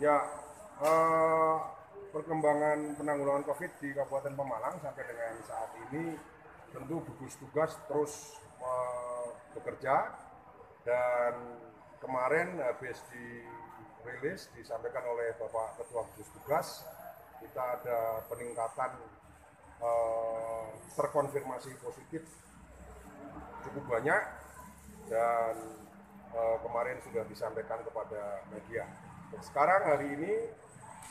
Ya, eh, perkembangan penanggulangan COVID di Kabupaten Pemalang sampai dengan saat ini tentu gugus tugas terus bekerja, dan kemarin habis dirilis disampaikan oleh Bapak Ketua Gugus Tugas, kita ada peningkatan terkonfirmasi positif cukup banyak, dan kemarin sudah disampaikan kepada media. Sekarang hari ini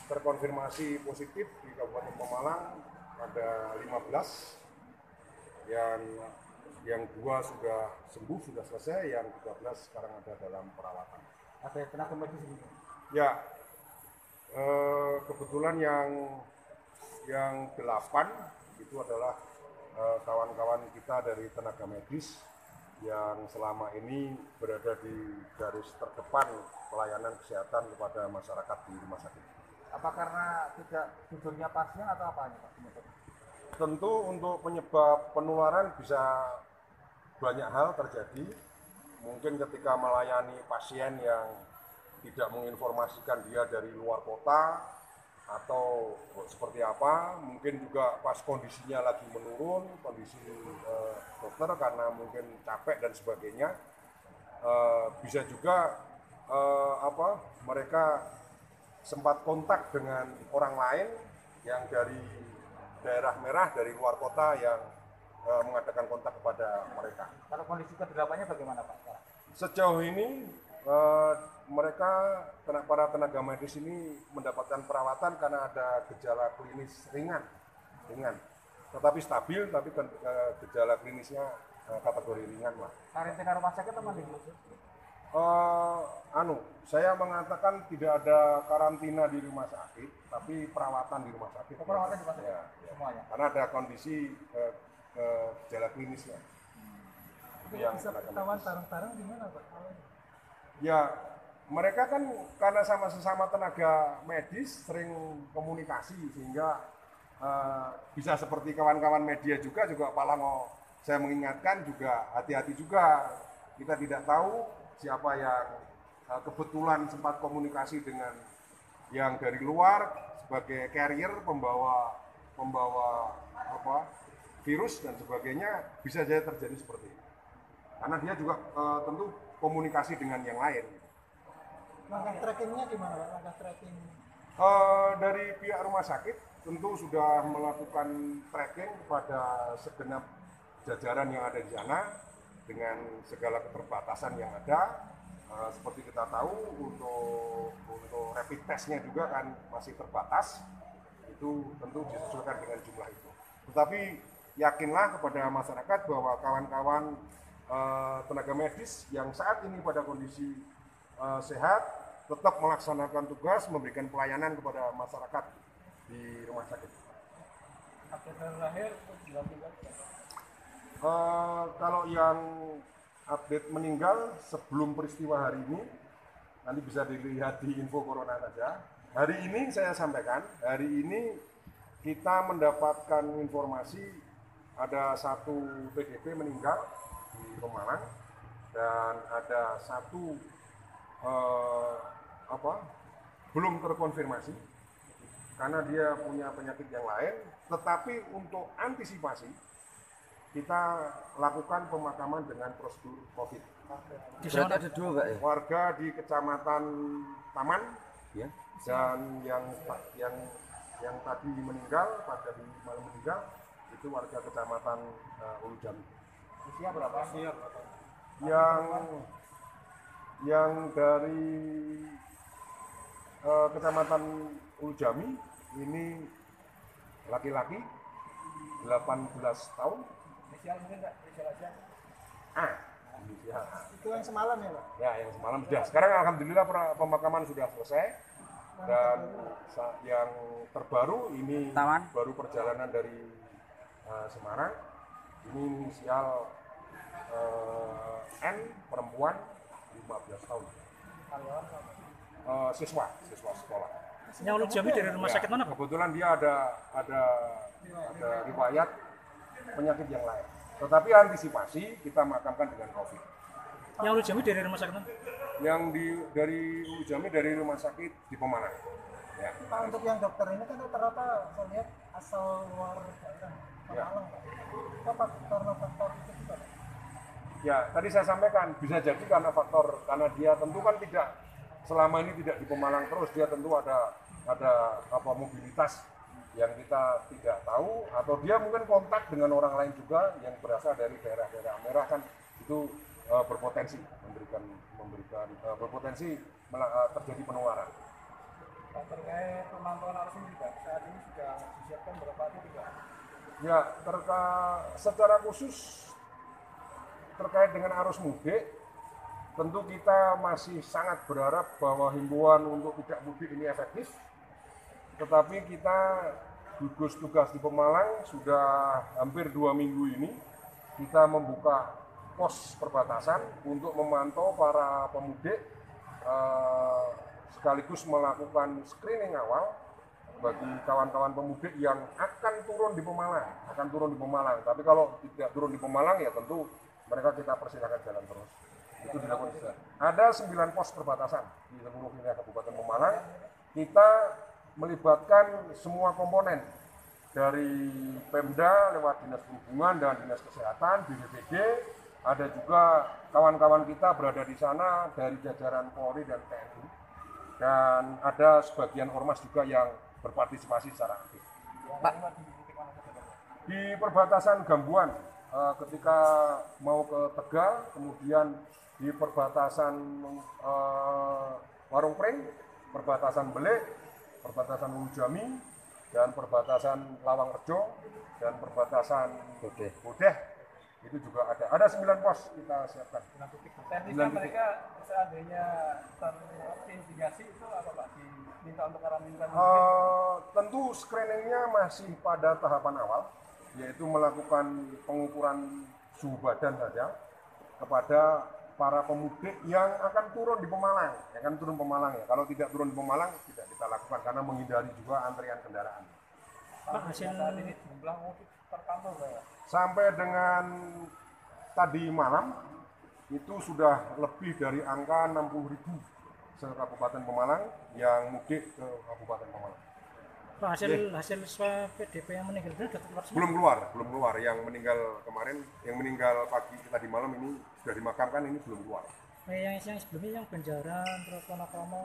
terkonfirmasi positif di Kabupaten Pemalang ada 15, yang 2 sudah sembuh, sudah selesai, yang 13 sekarang ada dalam perawatan. Ada tenaga medis ini? Ya, kebetulan yang 8 itu adalah kawan-kawan kita dari tenaga medis yang selama ini berada di garis terdepan pelayanan kesehatan kepada masyarakat di rumah sakit. Apa karena tidak tidurnya pasien atau apa ini Pak? Tentu untuk penyebab penularan bisa banyak hal terjadi. Mungkin ketika melayani pasien yang tidak menginformasikan dia dari luar kota atau seperti apa, mungkin juga pas kondisinya lagi menurun, kondisi dokter karena mungkin capek dan sebagainya. Bisa juga mereka sempat kontak dengan orang lain yang dari daerah merah, dari luar kota, yang mengadakan kontak kepada mereka. Kalau kondisi ke-8-nya bagaimana Pak? Sejauh ini mereka, para tenaga medis ini mendapatkan perawatan karena ada gejala klinis ringan, tetapi stabil, tapi gejala klinisnya kategori ringan lah. Karantina rumah sakit apa di Saya mengatakan tidak ada karantina di rumah sakit, tapi perawatan di rumah sakit. Perawatan di rumah sakit, ya. semuanya. Karena ada kondisi gejala klinisnya. Yang bisa ketahuan tarung-tarung gimana Pak? Ya, mereka kan karena sama-sama tenaga medis sering komunikasi, sehingga bisa seperti kawan-kawan media juga Pak Lango, saya mengingatkan juga hati-hati juga. Kita tidak tahu siapa yang kebetulan sempat komunikasi dengan yang dari luar sebagai carrier, pembawa virus dan sebagainya, bisa saja terjadi seperti itu. Karena dia juga tentu komunikasi dengan yang lain. Langkah trackingnya gimana Pak? Langkah tracking? Dari pihak rumah sakit tentu sudah melakukan tracking kepada segenap jajaran yang ada di sana dengan segala keterbatasan yang ada. Seperti kita tahu, untuk rapid testnya juga kan masih terbatas, itu tentu disesuaikan dengan jumlah itu. Tetapi yakinlah kepada masyarakat bahwa kawan-kawan tenaga medis yang saat ini pada kondisi sehat tetap melaksanakan tugas, memberikan pelayanan kepada masyarakat di rumah sakit. Update terakhir Kalau yang update meninggal sebelum peristiwa hari ini, nanti bisa dilihat di info corona saja. Hari ini saya sampaikan, hari ini kita mendapatkan informasi ada 1 PDP meninggal di Pemalang, dan ada 1 belum terkonfirmasi karena dia punya penyakit yang lain. Tetapi untuk antisipasi, kita lakukan pemakaman dengan prosedur COVID. Berarti ada 2 Pak ya? Warga di Kecamatan Taman, Ya. dan yang tadi meninggal, pada malam meninggal, itu warga Kecamatan Ulu Jami. usia berapa? Yang dari Kecamatan Ulu Jami ini laki-laki 18 tahun. Inisial mungkin Pak? Inisial aja. Inisial. Itu yang semalam ya Pak? Ya, yang semalam sudah. Sekarang alhamdulillah pemakaman sudah selesai. Dan yang terbaru ini baru perjalanan dari Semarang. Ini inisial N, perempuan, 15 tahun. Siswa sekolah. Yang Ulu Jami dari rumah sakit mana Pak? Kebetulan dia ada riwayat penyakit yang lain. Tetapi antisipasi kita makamkan dengan COVID. Yang Ulu Jami dari rumah sakit mana? Yang dari Ulu Jami dari rumah sakit di Pemalang. Ya. Pak, untuk yang dokter ini kan rata-rata saya lihat asal luar daerah Pemalang, Pak. Apa karena faktor itu juga, Pak? Ya, tadi saya sampaikan bisa jadi karena faktor karena dia tentu kan tidak selama ini tidak di Pemalang terus, dia tentu ada mobilitas yang kita tidak tahu atau dia mungkin kontak dengan orang lain juga yang berasal dari daerah-daerah merah kan itu berpotensi terjadi penularan. Terkait pemantauan arus ini juga saat ini sudah disiapkan berapa titik, Pak? Ya, secara khusus terkait dengan arus mudik, tentu kita masih sangat berharap bahwa himbauan untuk tidak mudik ini efektif. Tetapi kita gugus tugas di Pemalang sudah hampir 2 minggu ini, kita membuka pos perbatasan untuk memantau para pemudik, sekaligus melakukan screening awal bagi kawan-kawan pemudik yang akan turun di Pemalang. Tapi kalau tidak turun di Pemalang ya tentu mereka kita persilakan jalan terus. Itu dilakukan juga. Ada 9 pos perbatasan di seluruh wilayah Kabupaten Pemalang. Kita melibatkan semua komponen dari Pemda lewat Dinas Perhubungan dan Dinas Kesehatan, BPBD. Ada juga kawan-kawan kita berada di sana dari jajaran Polri dan TNI. Dan ada sebagian ormas juga yang berpartisipasi secara aktif. Pak, Di perbatasan Gambuan, ketika mau ke Tegal, kemudian di perbatasan Warung Pring, perbatasan Belek, perbatasan Ulu Jami, dan perbatasan Lawang Rejo, dan perbatasan Bodeh, itu juga ada. Ada 9 pos kita siapkan. Teknisnya mereka seandainya terinvestigasi itu apa, Pak? Diminta untuk karantina? Tentu screeningnya masih pada tahapan awal, yaitu melakukan pengukuran suhu badan saja kepada para pemudik yang akan turun di Pemalang, ya. Kalau tidak turun di Pemalang tidak kita lakukan karena menghindari juga antrian kendaraan. Pak, hasil Saat ini jumlah mudik terpantau, Pak. Sampai dengan tadi malam itu sudah lebih dari angka 60.000 se-Kabupaten Pemalang yang mudik ke Kabupaten Pemalang. Pak, hasil swab PDP yang meninggal dunia sudah keluar semua? Belum keluar. Yang meninggal kemarin, yang meninggal pagi tadi malam ini sudah dimakamkan, ini belum keluar. Yang sebelumnya yang Banjaran terus Wonokromo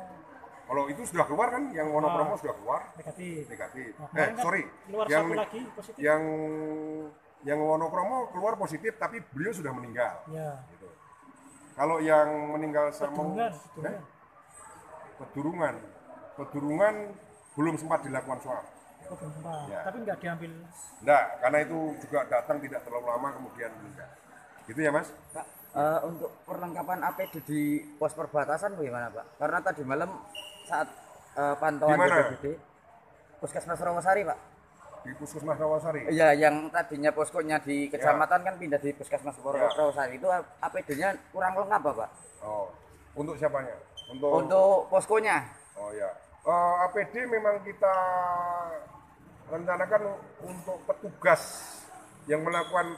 Kalau itu sudah keluar kan, yang Wonokromo sudah keluar negatif. negatif. Nah, kan Sorry, keluar yang satu lagi positif. yang Wonokromo keluar positif tapi beliau sudah meninggal. Ya. Gitu. Kalau yang meninggal sama Pedurungan belum sempat dilakukan swab. Oh, belum sempat. Ya. Tapi nggak diambil. Enggak, karena itu juga datang tidak terlalu lama kemudian meninggal. Gitu ya, Mas? Pak, untuk perlengkapan APD di pos perbatasan bagaimana, Pak? Karena tadi malam saat pantauan Di mana? BPBD, Puskesmas Rawasari, Pak. Di Puskesmas Rawasari. Iya, yang tadinya poskonya di kecamatan kan pindah di Puskesmas Rawasari. Itu APD-nya kurang lengkap, Pak. Oh, untuk siapanya? Untuk poskonya. Oh ya. APD memang kita rencanakan untuk petugas yang melakukan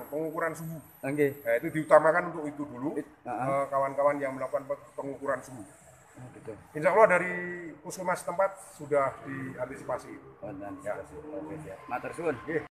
pengukuran suhu. Oke. Nah, itu diutamakan untuk itu dulu. Heeh. Kawan-kawan yang melakukan pengukuran suhu. Gitu. Insya Allah dari puskesmas tempat sudah diantisipasi. Oh, dan ya. Oke, siap. Matur suwun. Oke.